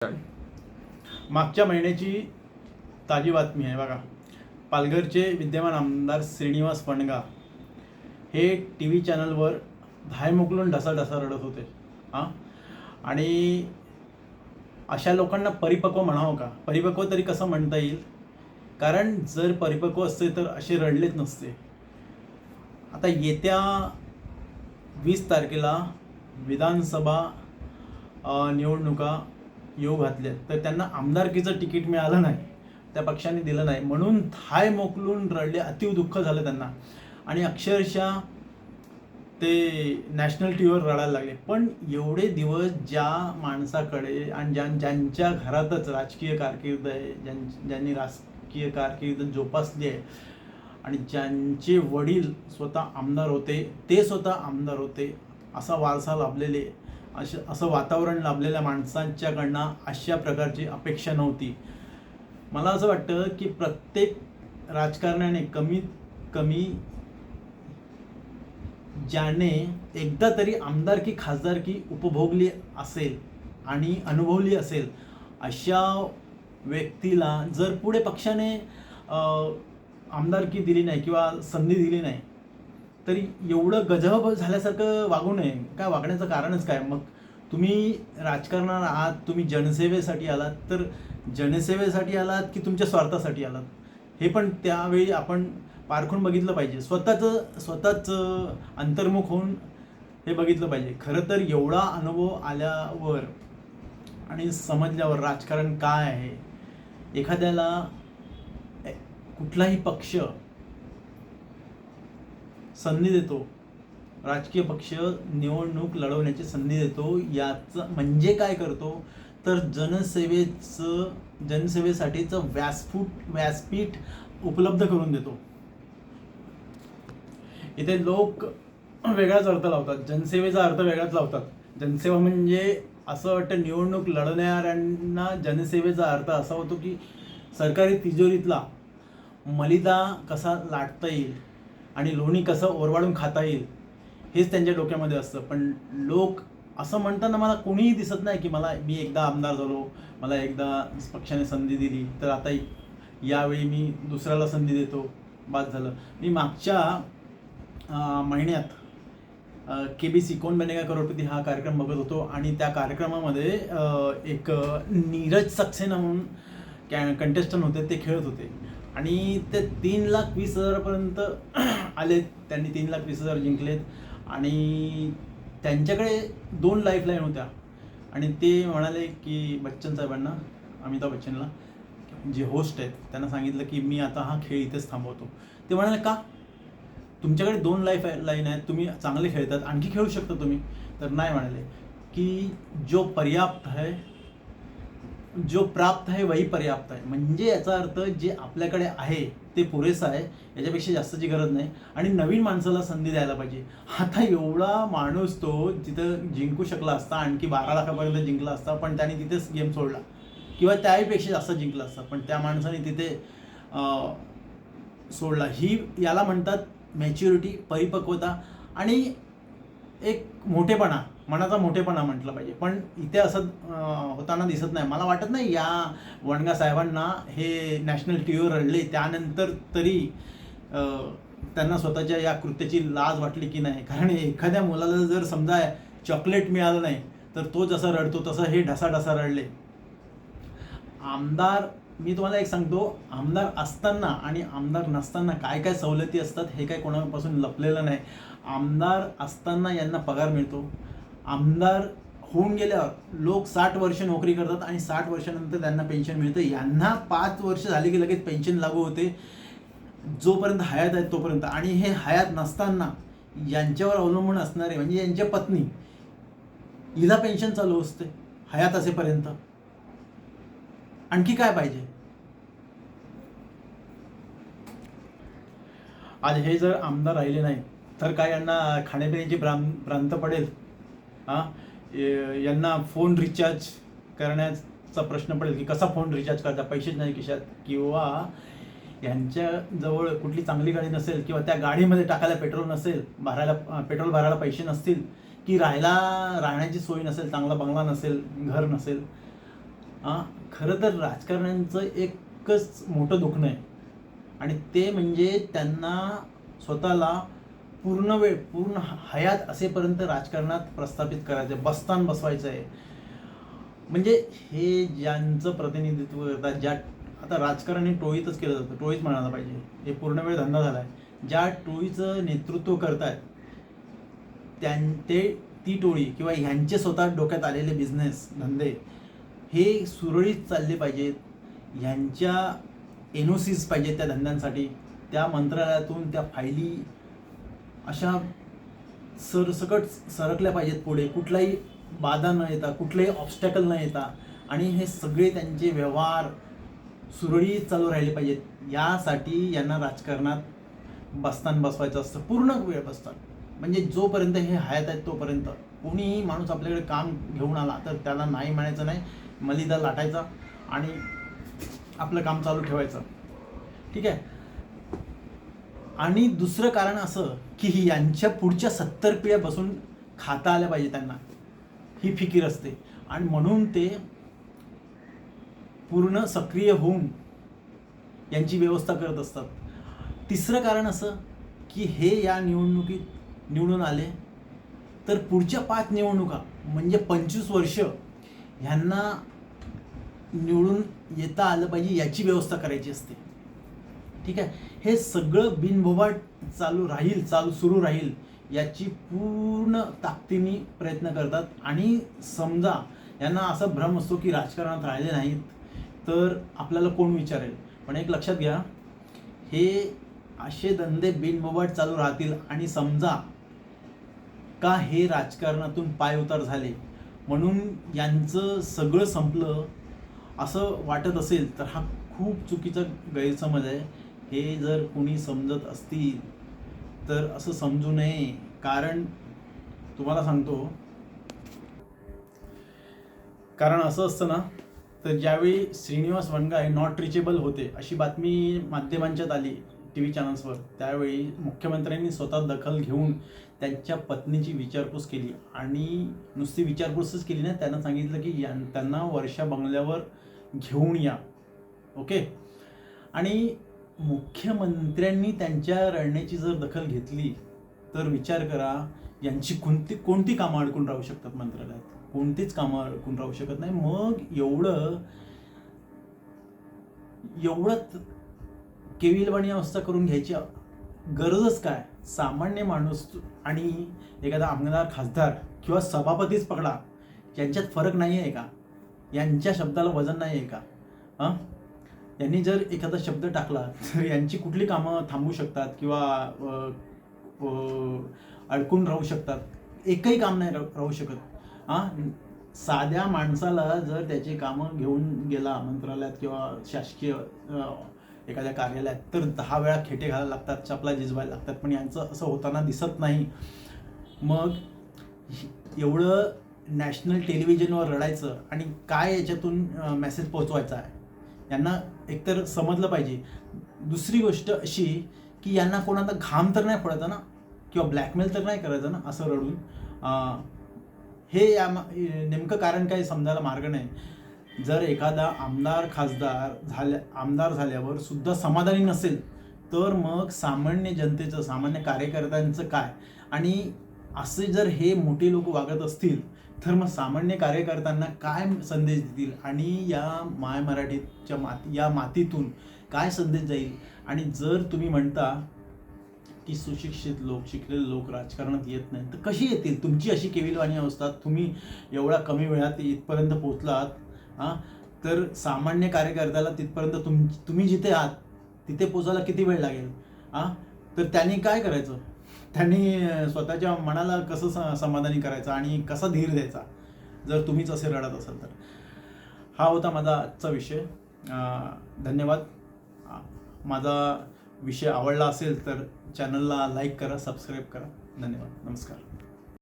मागच्या महिन्याची ताजी बातमी आहे बघा. पालघरचे विद्यमान आमदार श्रीनिवास पणगा हे टी व्ही चॅनलवर धाय मोकलून ढसाढसा रडत होते. आणि अशा लोकांना परिपक्व म्हणावं का? परिपक्व तरी कसं म्हणता येईल, कारण जर परिपक्व असते तर असे रडलेच नसते. आता येत्या 20 तारखेला विधानसभा निवडणुका येऊ घातल्या, तर त्यांना आमदारकीचं तिकीट मिळालं नाही, त्या पक्षाने दिलं नाही, म्हणून थाय मोकलून रडले. अतिव दुःख झालं त्यांना आणि अक्षरशः ते नॅशनल टी व्हीवर रडायला लागले. पण एवढे दिवस ज्या माणसाकडे आणि ज्यांच्या घरातच राजकीय कारकीर्द आहे, ज्यांनी राजकीय कारकीर्द जोपासली आहे आणि ज्यांचे वडील स्वतः आमदार होते, ते स्वतः आमदार होते, असा वारसा लाभलेले, असं वातावरण लाभलेल्या माणसांच्याकडनं अशा प्रकारची अपेक्षा नव्हती. मला असं वाटतं की प्रत्येक राजकारण्याने कमीत कमी ज्याने एकदा तरी आमदारकी खासदारकी उपभोगली असेल आणि अनुभवली असेल, अशा व्यक्तीला जर पुढे पक्षाने आमदारकी दिली नाही किंवा संधी दिली नाही, तरी एवढं गजब झाल्यासारखं वागू नये. काय वागण्याचं कारणच काय? मग तुम्ही राजकारणात आहात, तुम्ही जनसेवेसाठी आलात, तर जनसेवेसाठी आलात की तुमच्या स्वार्थासाठी आलात, हे पण त्यावेळी आपण पारखून बघितलं पाहिजे. स्वतःच अंतर्मुख होऊन हे बघितलं पाहिजे. खरं तर एवढा अनुभव आल्यावर आणि समजल्यावर राजकारण काय आहे, एखाद्याला कुठलाही पक्ष संधी देतो, राजकीय पक्ष निवडणूक लढवण्याची संधी देतो, याचं म्हणजे काय करतो तर जनसेवेसाठीचं व्यासपीठ उपलब्ध करून देतो. इथे लोक वेगळाच अर्थ लावतात, जनसेवेचा अर्थ वेगळाच लावतात. जनसेवा म्हणजे असं वाटतं निवडणूक लढवणाऱ्यांना जनसेवेचा अर्थ असा होतो की सरकारी तिजोरीतला मलिदा कसा लाटता येईल आणि लोणी कसं ओरवाडून खाता येईल, हेच त्यांच्या डोक्यामध्ये असतं. पण लोक असं म्हणताना मला कोणीही दिसत नाही की मी एकदा आमदार झालो, मला एकदा पक्षाने संधी दिली, तर आता यावेळी मी दुसऱ्याला संधी देतो, बाद झालं. मी मागच्या महिन्यात KBC कौन बनेगा करोडपती हा कार्यक्रम बघत होतो आणि त्या कार्यक्रमामध्ये एक नीरज सक्सेना म्हणून कंटेस्टंट होते, ते खेळत होते आणि ते 3,20,000पर्यंत आलेत. त्यांनी 3,20,000 जिंकलेत आणि त्यांच्याकडे 2 लाईफलाईन होत्या आणि ते म्हणाले की बच्चन साहेबांना, अमिताभ बच्चनला, जे होस्ट आहेत, त्यांना सांगितलं की मी आता हा खेळ इथेच थांबवतो. ते म्हणाले का? तुमच्याकडे 2 लाईफलाईन आहेत, तुम्ही चांगले खेळतात, आणखी खेळू शकता तुम्ही. तर नाही म्हणाले की जो प्राप्त है वही पर्याप्त आहे. म्हणजे याचा अर्थ जे आपल्याकडे आहे ते पुरेसं आहे, याच्यापेक्षा जास्तची गरज नाही आणि नवीन माणसाला संधी द्यायला पाहिजे. आता एवढा माणूस तो तिथं जिंकू शकला असता, आणखी 12 लाखापर्यंत जिंकला असता, पण त्याने तिथेच गेम सोडला किंवा त्याहीपेक्षा जास्त जिंकला असता, पण त्या माणसाने तिथे सोडला. याला म्हणतात मॅच्युरिटी, परिपक्वता आणि एक मोठेपणा, मनाचा मोठेपणा म्हटलं पाहिजे. पण इथे असं होताना दिसत नाही. मला वाटत नाही या वणगा साहेबांना हे नॅशनल टी व्हीवर रडले त्यानंतर तरी त्यांना स्वतःच्या या कृत्याची लाज वाटली की नाही. कारण एखाद्या मुलाला जर समजा चॉकलेट मिळालं नाही तर तो जसा रडतो तसं हे ढसाढसा रडले. मी तुम्हाला एक सांगतो, आमदार असताना आणि आमदार नसताना काय काय सवलती असतात हे काय कोणापासून लपलेलं नाही. आमदार असताना यांना पगार मिळतो, आमदार होऊन गेल्यावर लोक 60 वर्ष नोकरी करतात आणि 60 वर्षानंतर त्यांना पेन्शन मिळतं. यांना 5 वर्ष झाली की लगेच पेन्शन लागू होते, जोपर्यंत हयात आहे तोपर्यंत. आणि हे हयात नसताना यांच्यावर अवलंबून असणारे म्हणजे यांच्या पत्नी, हिला पेन्शन चालू असते हयात असेपर्यंत. आणखी काय पाहिजे? आज हे जर आमदार राहिले नाही तर काय यांना खाण्यापिण्याची भ्रांत पडेल? यांना फोन रिचार्ज करण्याचा प्रश्न पडेल की कसा फोन रिचार्ज करता, पैसेच नाही खिशात, किंवा यांच्याजवळ कुठली चांगली गाडी नसेल किंवा त्या गाडीमध्ये टाकायला पेट्रोल नसेल, पेट्रोल भरायला पैसे नसतील, की राहण्याची सोय नसेल, चांगला बंगला नसेल, घर नसेल. खरं तर राजकारण्यांचं एकच मोठं दुखणं आहे आणि ते म्हणजे त्यांना स्वतःला पूर्ण हयात असेपर्यंत राजकारणात प्रस्थापित करायचं आहे, बस्तान बसवायचं आहे. म्हणजे हे ज्यांचं प्रतिनिधित्व करतात, ज्या आता राजकारण हे टोळीतच केलं जातं, टोळीच म्हणायला पाहिजे, हे पूर्ण वेळ धंदा झाला आहे. ज्या टोळीचं नेतृत्व करतायत ती टोळी किंवा ह्यांचे स्वतः डोक्यात आलेले बिझनेस धंदे हे सुरळीत चालले पाहिजेत. ह्यांच्या NOCs पाहिजेत त्या धंद्यांसाठी. त्या मंत्रालयातून त्या फायली अशा सरसकट सरकल्या पाहिजेत पुढे, कुठलाही बाधा न येता, कुठलेही ऑब्स्टॅकल न येता, आणि हे सगळे त्यांचे व्यवहार सुरळीत चालू राहिले पाहिजेत. यासाठी यांना राजकारणात बस्तान बसवायचं असतं, पूर्ण वेळ बसतात. म्हणजे जोपर्यंत हे हयात आहेत तोपर्यंत कोणीही माणूस आपल्याकडे काम घेऊन आला तर त्याला नाही म्हणायचं नाही, मलिदा लाटायचा आणि आपलं काम चालू ठेवायचं. ठीक आहे. आणि दुसरं कारण असं की यांच्या पुढच्या 70 पिढ्या बसून खाता आल्या पाहिजे त्यांना, ही फिकीर असते आणि म्हणून ते पूर्ण सक्रिय होऊन यांची व्यवस्था करत असतात. तिसरं कारण असं की हे या निवडणुकीत निवडून आले तर पुढच्या 5 निवडणुका म्हणजे 25 वर्ष ह्यांना निवडून येता आलं पाहिजे याची व्यवस्था करायची असते. ठीक आहे. हे सगळं बिनबोभाट सुरू राहील याची पूर्ण ताकदीने प्रयत्न करतात. आणि समजा यांना असा भ्रम असतो की राजकारणात राहिले नाहीत तर आपल्याला कोण विचारेल, पण एक लक्षात घ्या, हे असे धंदे बिनबोभाट चालू राहतील आणि समजा का हे राजकारणातून पायउतार झाले म्हणून यांचं सगळं संपलं असं वाटत असेल तर हा खूप चुकीचा गैरसमज आहे. हे जर कोणी समजत असतील तर असं समजू नये. कारण तुम्हाला सांगतो, कारण असं असतं ना, तर ज्यावेळी श्रीनिवास वनगा हे नॉट रिचेबल होते अशी बातमी माध्यमांच्यात आली TV चॅनल्सवर, त्यावेळी मुख्यमंत्र्यांनी स्वतः दखल घेऊन त्यांच्या पत्नीची विचारपूस केली. आणि नुसती विचारपूसच केली नाही, त्यांना सांगितलं की त्यांना वर्षा बंगल्यावर घेऊन या. ओके. आणि मुख्यमंत्र्यांनी त्यांच्या रडण्याची जर दखल घेतली तर विचार करा, यांची कोणती कामं अडकून राहू शकतात मंत्रालयात, कोणतीच कामं अडकून राहू शकत नाही. मग एवढं केविलवाणी अवस्था करून घ्यायची गरजच काय? सामान्य माणूस आणि एखादा आमदार, खासदार किंवा सभापतीच पकडा, यांच्यात फरक नाही आहे का? यांच्या शब्दाला वजन नाही आहे का? यांनी जर एखादा शब्द टाकला तर यांची कुठली कामं थांबू शकतात किंवा अडकून राहू शकतात? एकही काम नाही राहू शकत. साध्या माणसाला जर त्याची कामं घेऊन गेला मंत्रालयात किंवा शासकीय एखाद्या कार्यालयात तर 10 वेळा खेटे घालायला लागतात, चपला झिजवायला लागतात, पण यांचं असं होताना दिसत नाही. मग एवढं नॅशनल टेलिव्हिजनवर रडायचं आणि काय याच्यातून मेसेज पोहोचवायचा आहे यांना एकतर समजलं पाहिजे. दुसरी गोष्ट अशी की यांना कोणाला घाम तर नाही पडायचा ना, किंवा ब्लॅकमेल तर नाही करायचं ना असं रडून. हे नेमकं कारण काही समजायला मार्ग नाही. जर एखादा आमदार, खासदार आमदार झाल्यावर सुद्धा समाधानी नसेल तर मग सामान्य जनतेचं, सामान्य कार्यकर्त्यांचं काय? आणि असे जर हे मोठे लोक वागत असतील तर मग सामान्य कार्यकर्त्यांना काय संदेश देतील आणि या माय मराठीच्या या मातीतून काय संदेश जाईल? आणि जर तुम्ही म्हणता की सुशिक्षित लोक, शिकलेले लोक राजकारणात येत नाहीत तर कशी येतील? तुमची अशी केविलवाणी अवस्था, तुम्ही एवढ्या कमी वेळात इथपर्यंत पोहोचलात, तर सामान्य कार्यकर्त्याला तिथपर्यंत तुम्ही जिथे आहात तिथे पोचायला किती वेळ लागेल? तर त्यांनी काय करायचं? त्यांनी स्वतःच्या मनाला कसं समाधानी करायचं आणि कसा धीर द्यायचा जर तुम्हीच असे रडत असाल तर? हा होता माझा आजचा विषय. धन्यवाद. माझा विषय आवडला असेल तर चॅनलला लाईक करा, सबस्क्राईब करा. धन्यवाद. नमस्कार.